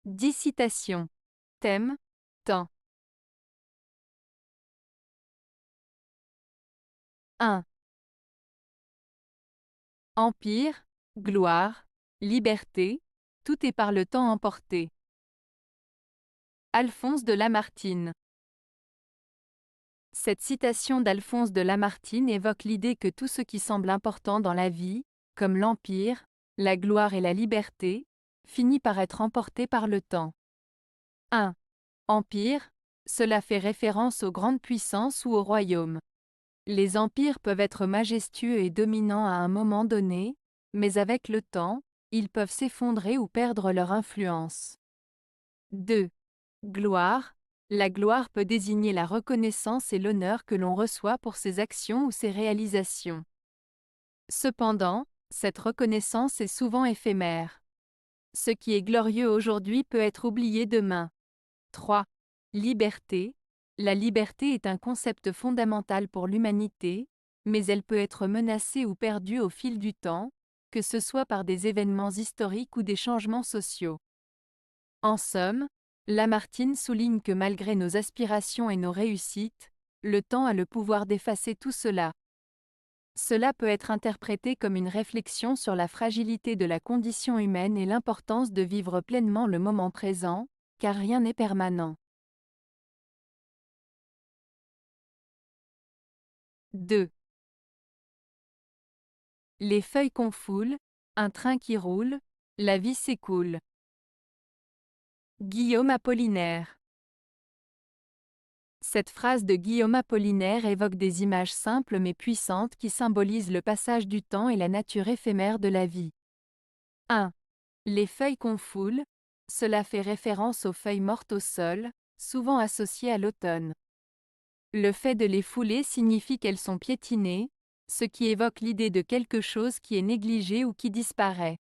10 citations. Thème, temps. 1. Empire, gloire, liberté, tout est par le temps emporté. Alphonse de Lamartine. Cette citation d'Alphonse de Lamartine évoque l'idée que tout ce qui semble important dans la vie, comme l'empire, la gloire et la liberté, finit par être emporté par le temps. 1. Empire, cela fait référence aux grandes puissances ou aux royaumes. Les empires peuvent être majestueux et dominants à un moment donné, mais avec le temps, ils peuvent s'effondrer ou perdre leur influence. 2. Gloire. La gloire peut désigner la reconnaissance et l'honneur que l'on reçoit pour ses actions ou ses réalisations. Cependant, cette reconnaissance est souvent éphémère. Ce qui est glorieux aujourd'hui peut être oublié demain. 3. Liberté. La liberté est un concept fondamental pour l'humanité, mais elle peut être menacée ou perdue au fil du temps, que ce soit par des événements historiques ou des changements sociaux. En somme, Lamartine souligne que malgré nos aspirations et nos réussites, le temps a le pouvoir d'effacer tout cela. Cela peut être interprété comme une réflexion sur la fragilité de la condition humaine et l'importance de vivre pleinement le moment présent, car rien n'est permanent. 2. Les feuilles qu'on foule, un train qui roule, la vie s'écoule. Guillaume Apollinaire. Cette phrase de Guillaume Apollinaire évoque des images simples mais puissantes qui symbolisent le passage du temps et la nature éphémère de la vie. 1. Les feuilles qu'on foule, cela fait référence aux feuilles mortes au sol, souvent associées à l'automne. Le fait de les fouler signifie qu'elles sont piétinées, ce qui évoque l'idée de quelque chose qui est négligé ou qui disparaît.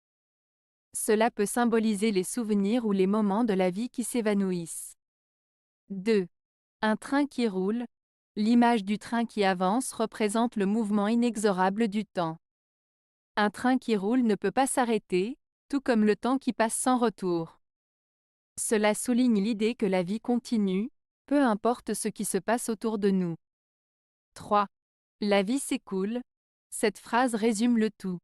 Cela peut symboliser les souvenirs ou les moments de la vie qui s'évanouissent. 2. Un train qui roule. L'image du train qui avance représente le mouvement inexorable du temps. Un train qui roule ne peut pas s'arrêter, tout comme le temps qui passe sans retour. Cela souligne l'idée que la vie continue, peu importe ce qui se passe autour de nous. 3. La vie s'écoule. Cette phrase résume le tout.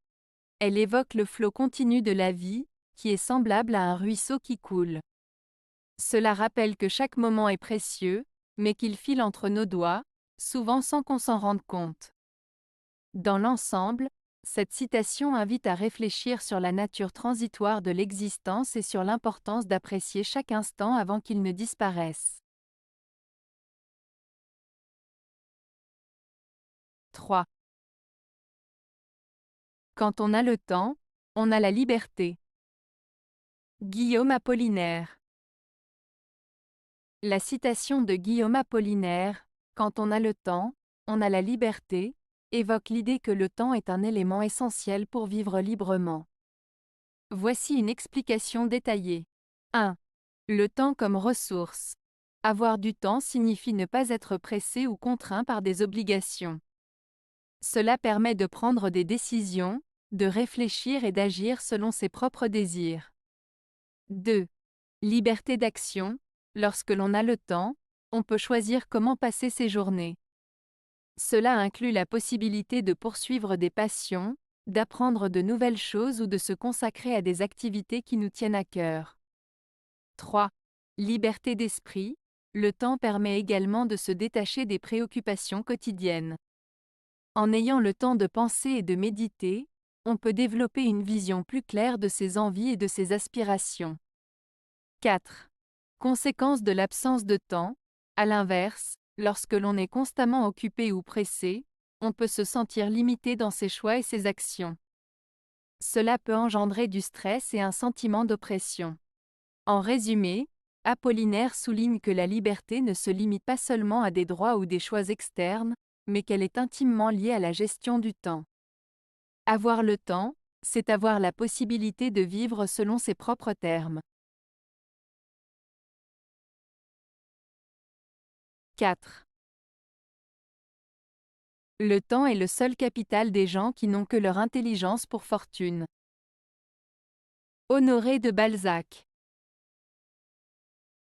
Elle évoque le flot continu de la vie, qui est semblable à un ruisseau qui coule. Cela rappelle que chaque moment est précieux, mais qu'il file entre nos doigts, souvent sans qu'on s'en rende compte. Dans l'ensemble, cette citation invite à réfléchir sur la nature transitoire de l'existence et sur l'importance d'apprécier chaque instant avant qu'il ne disparaisse. 3. Quand on a le temps, on a la liberté. Guillaume Apollinaire. La citation de Guillaume Apollinaire, « Quand on a le temps, on a la liberté », évoque l'idée que le temps est un élément essentiel pour vivre librement. Voici une explication détaillée. 1. Le temps comme ressource. Avoir du temps signifie ne pas être pressé ou contraint par des obligations. Cela permet de prendre des décisions, de réfléchir et d'agir selon ses propres désirs. 2. Liberté d'action. Lorsque l'on a le temps, on peut choisir comment passer ses journées. Cela inclut la possibilité de poursuivre des passions, d'apprendre de nouvelles choses ou de se consacrer à des activités qui nous tiennent à cœur. 3. Liberté d'esprit. Le temps permet également de se détacher des préoccupations quotidiennes. En ayant le temps de penser et de méditer, on peut développer une vision plus claire de ses envies et de ses aspirations. 4. Conséquence de l'absence de temps. À l'inverse, lorsque l'on est constamment occupé ou pressé, on peut se sentir limité dans ses choix et ses actions. Cela peut engendrer du stress et un sentiment d'oppression. En résumé, Apollinaire souligne que la liberté ne se limite pas seulement à des droits ou des choix externes, mais qu'elle est intimement liée à la gestion du temps. Avoir le temps, c'est avoir la possibilité de vivre selon ses propres termes. 4. Le temps est le seul capital des gens qui n'ont que leur intelligence pour fortune. Honoré de Balzac.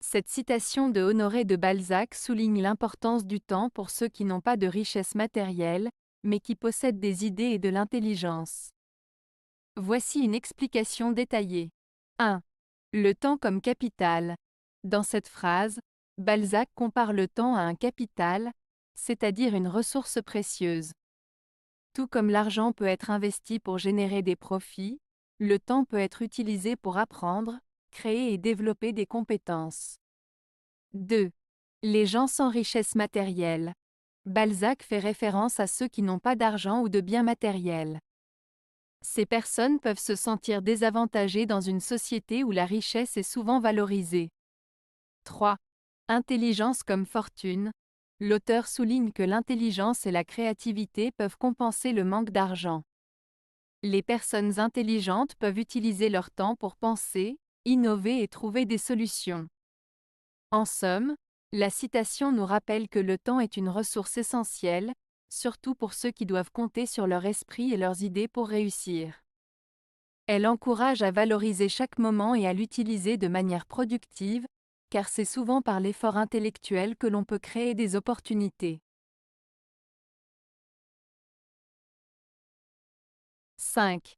Cette citation de Honoré de Balzac souligne l'importance du temps pour ceux qui n'ont pas de richesse matérielle, mais qui possèdent des idées et de l'intelligence. Voici une explication détaillée. 1. Le temps comme capital. Dans cette phrase, Balzac compare le temps à un capital, c'est-à-dire une ressource précieuse. Tout comme l'argent peut être investi pour générer des profits, le temps peut être utilisé pour apprendre, créer et développer des compétences. 2. Les gens sans richesse matérielle. Balzac fait référence à ceux qui n'ont pas d'argent ou de biens matériels. Ces personnes peuvent se sentir désavantagées dans une société où la richesse est souvent valorisée. 3. Intelligence comme fortune. L'auteur souligne que l'intelligence et la créativité peuvent compenser le manque d'argent. Les personnes intelligentes peuvent utiliser leur temps pour penser, innover et trouver des solutions. En somme, la citation nous rappelle que le temps est une ressource essentielle, surtout pour ceux qui doivent compter sur leur esprit et leurs idées pour réussir. Elle encourage à valoriser chaque moment et à l'utiliser de manière productive, car c'est souvent par l'effort intellectuel que l'on peut créer des opportunités. 5.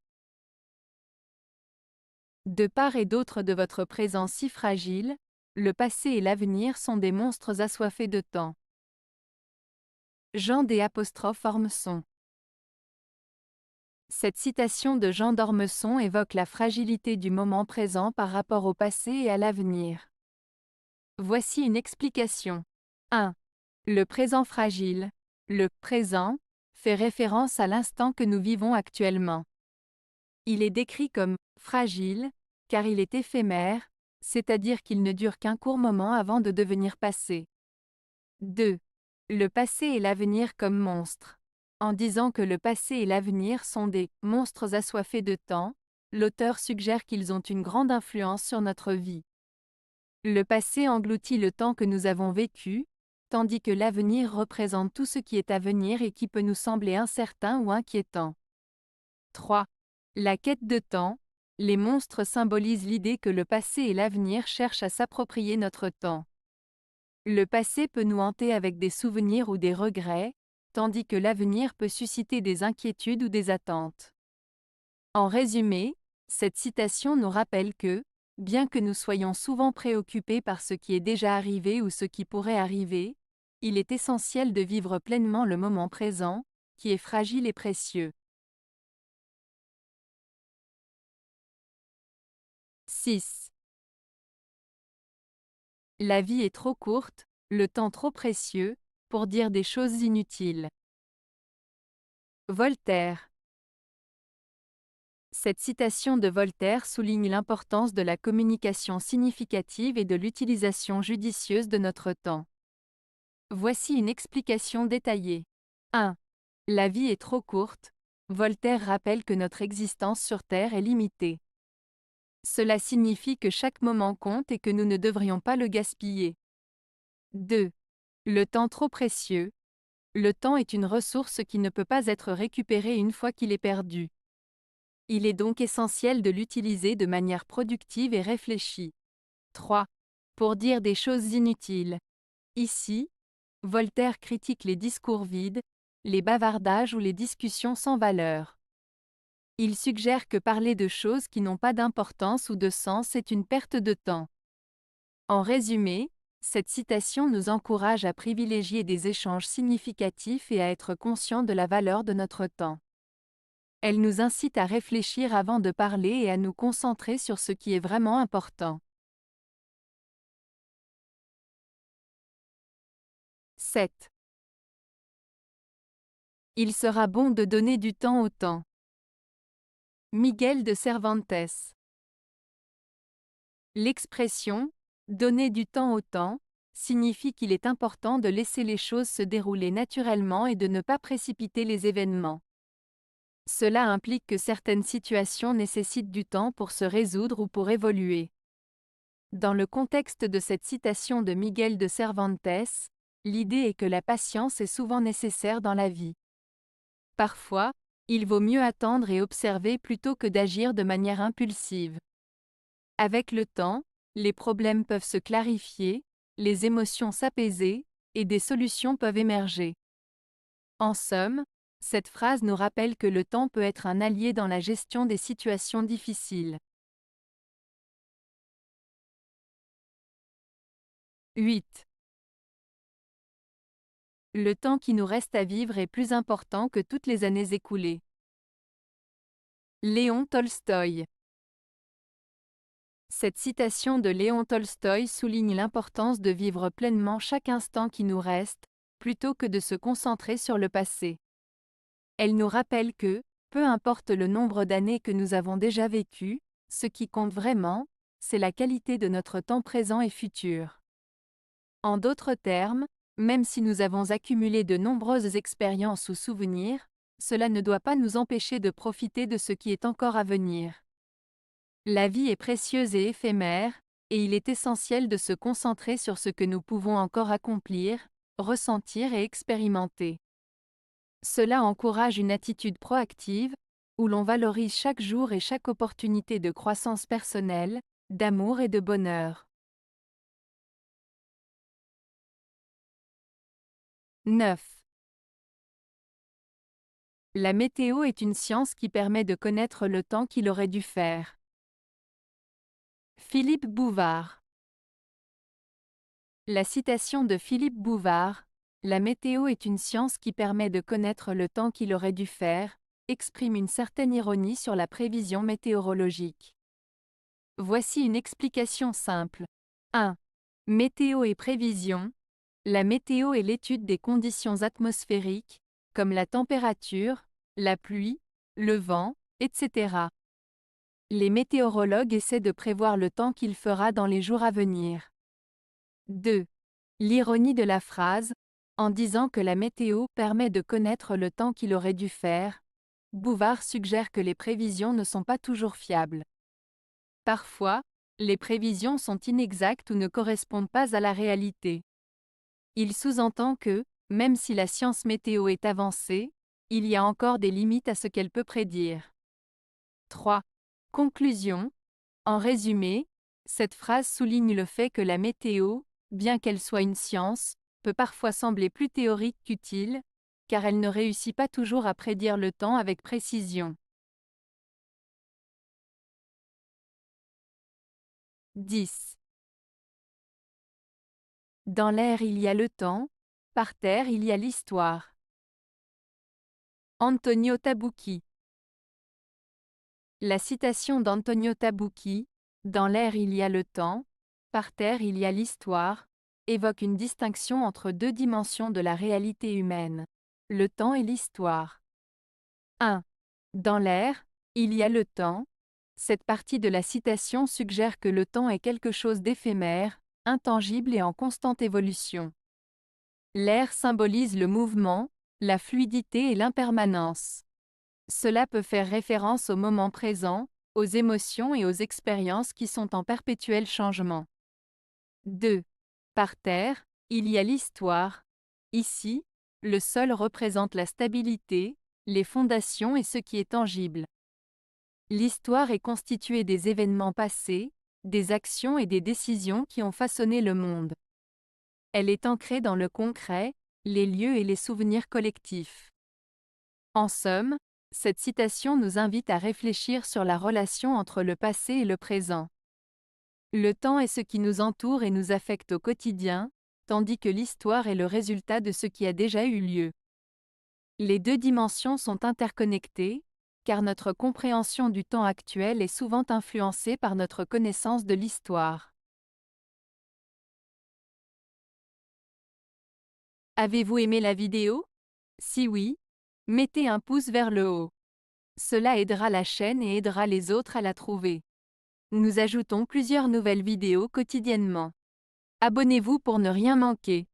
De part et d'autre de votre présent si fragile, le passé et l'avenir sont des monstres assoiffés de temps. Jean d'Ormesson. Cette citation de Jean d'Ormesson évoque la fragilité du moment présent par rapport au passé et à l'avenir. Voici une explication. 1. Le présent fragile. Le présent fait référence à l'instant que nous vivons actuellement. Il est décrit comme fragile, car il est éphémère, c'est-à-dire qu'il ne dure qu'un court moment avant de devenir passé. 2. Le passé et l'avenir comme monstres. En disant que le passé et l'avenir sont des monstres assoiffés de temps, l'auteur suggère qu'ils ont une grande influence sur notre vie. Le passé engloutit le temps que nous avons vécu, tandis que l'avenir représente tout ce qui est à venir et qui peut nous sembler incertain ou inquiétant. 3. La quête de temps. Les monstres symbolisent l'idée que le passé et l'avenir cherchent à s'approprier notre temps. Le passé peut nous hanter avec des souvenirs ou des regrets, tandis que l'avenir peut susciter des inquiétudes ou des attentes. En résumé, cette citation nous rappelle que, bien que nous soyons souvent préoccupés par ce qui est déjà arrivé ou ce qui pourrait arriver, il est essentiel de vivre pleinement le moment présent, qui est fragile et précieux. 6. La vie est trop courte, le temps trop précieux, pour dire des choses inutiles. Voltaire. Cette citation de Voltaire souligne l'importance de la communication significative et de l'utilisation judicieuse de notre temps. Voici une explication détaillée. 1. La vie est trop courte. Voltaire rappelle que notre existence sur Terre est limitée. Cela signifie que chaque moment compte et que nous ne devrions pas le gaspiller. 2. Le temps trop précieux. Le temps est une ressource qui ne peut pas être récupérée une fois qu'il est perdu. Il est donc essentiel de l'utiliser de manière productive et réfléchie. 3. Pour dire des choses inutiles. Ici, Voltaire critique les discours vides, les bavardages ou les discussions sans valeur. Il suggère que parler de choses qui n'ont pas d'importance ou de sens est une perte de temps. En résumé, cette citation nous encourage à privilégier des échanges significatifs et à être conscients de la valeur de notre temps. Elle nous incite à réfléchir avant de parler et à nous concentrer sur ce qui est vraiment important. 7. Il sera bon de donner du temps au temps. Miguel de Cervantes. L'expression « donner du temps au temps » signifie qu'il est important de laisser les choses se dérouler naturellement et de ne pas précipiter les événements. Cela implique que certaines situations nécessitent du temps pour se résoudre ou pour évoluer. Dans le contexte de cette citation de Miguel de Cervantes, l'idée est que la patience est souvent nécessaire dans la vie. Parfois, il vaut mieux attendre et observer plutôt que d'agir de manière impulsive. Avec le temps, les problèmes peuvent se clarifier, les émotions s'apaiser, et des solutions peuvent émerger. En somme, cette phrase nous rappelle que le temps peut être un allié dans la gestion des situations difficiles. 8. Le temps qui nous reste à vivre est plus important que toutes les années écoulées. Léon Tolstoï. Cette citation de Léon Tolstoï souligne l'importance de vivre pleinement chaque instant qui nous reste, plutôt que de se concentrer sur le passé. Elle nous rappelle que, peu importe le nombre d'années que nous avons déjà vécues, ce qui compte vraiment, c'est la qualité de notre temps présent et futur. En d'autres termes, même si nous avons accumulé de nombreuses expériences ou souvenirs, cela ne doit pas nous empêcher de profiter de ce qui est encore à venir. La vie est précieuse et éphémère, et il est essentiel de se concentrer sur ce que nous pouvons encore accomplir, ressentir et expérimenter. Cela encourage une attitude proactive, où l'on valorise chaque jour et chaque opportunité de croissance personnelle, d'amour et de bonheur. 9. La météo est une science qui permet de connaître le temps qu'il aurait dû faire. Philippe Bouvard. La citation de Philippe Bouvard, « La météo est une science qui permet de connaître le temps qu'il aurait dû faire », exprime une certaine ironie sur la prévision météorologique. Voici une explication simple. 1. Météo et prévision. La météo est l'étude des conditions atmosphériques, comme la température, la pluie, le vent, etc. Les météorologues essaient de prévoir le temps qu'il fera dans les jours à venir. 2. L'ironie de la phrase, en disant que la météo permet de connaître le temps qu'il aurait dû faire, Bouvard suggère que les prévisions ne sont pas toujours fiables. Parfois, les prévisions sont inexactes ou ne correspondent pas à la réalité. Il sous-entend que, même si la science météo est avancée, il y a encore des limites à ce qu'elle peut prédire. 3. Conclusion. En résumé, cette phrase souligne le fait que la météo, bien qu'elle soit une science, peut parfois sembler plus théorique qu'utile, car elle ne réussit pas toujours à prédire le temps avec précision. 10. Dans l'air il y a le temps, par terre il y a l'histoire. Antonio Tabucchi. La citation d'Antonio Tabucchi, « Dans l'air il y a le temps, par terre il y a l'histoire », évoque une distinction entre deux dimensions de la réalité humaine, le temps et l'histoire. 1. Dans l'air, il y a le temps. Cette partie de la citation suggère que le temps est quelque chose d'éphémère, intangible et en constante évolution. L'air symbolise le mouvement, la fluidité et l'impermanence. Cela peut faire référence au moment présent, aux émotions et aux expériences qui sont en perpétuel changement. 2. Par terre, il y a l'histoire. Ici, le sol représente la stabilité, les fondations et ce qui est tangible. L'histoire est constituée des événements passés, des actions et des décisions qui ont façonné le monde. Elle est ancrée dans le concret, les lieux et les souvenirs collectifs. En somme, cette citation nous invite à réfléchir sur la relation entre le passé et le présent. Le temps est ce qui nous entoure et nous affecte au quotidien, tandis que l'histoire est le résultat de ce qui a déjà eu lieu. Les deux dimensions sont interconnectées, car notre compréhension du temps actuel est souvent influencée par notre connaissance de l'histoire. Avez-vous aimé la vidéo? Si oui, mettez un pouce vers le haut. Cela aidera la chaîne et aidera les autres à la trouver. Nous ajoutons plusieurs nouvelles vidéos quotidiennement. Abonnez-vous pour ne rien manquer.